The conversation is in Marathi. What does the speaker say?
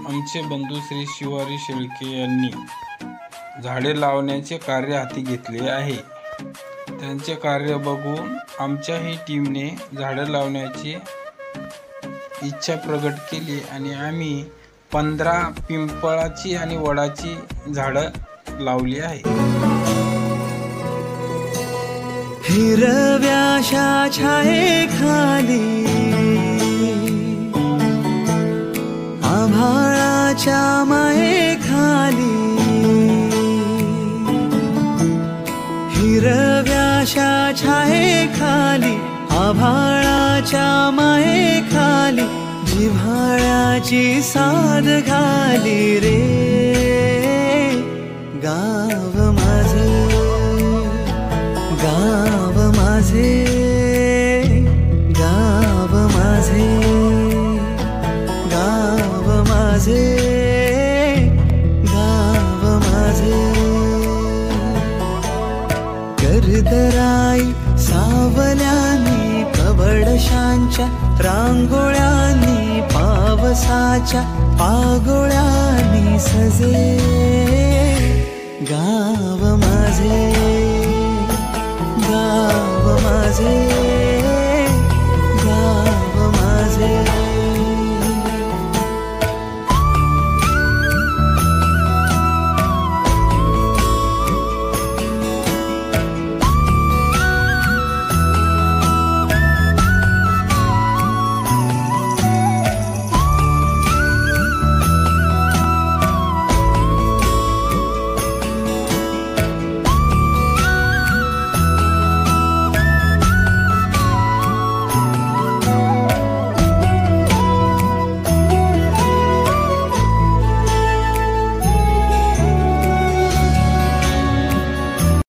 आमचे बंधू श्री शिवारी शेळके यांनी झाडे लावण्याचे कार्य हाती घेतले आहे। त्यांचे कार्य बघून आमच्याही टीमने झाडे लावण्याची इच्छा प्रकट केली आणि आम्ही 15 पिंपळाची आणि वडाची झाडं लावली आहे। हिरव्याशा छायेखाली आभाळाच्या मायेखाली हिरव्याशा छायेखाली आभाळाच्या मायेखाली जिव्हाळ्याची साद घाली रे गाव माझे गाव माझे गाव माझे गाव माझे गाव माझे गर्दराई सावल्यानी कवडशांच्या रांगोळ्यांनी पावसाच्या पागोळ्यांनी सजे गाव माझे गाव माझे।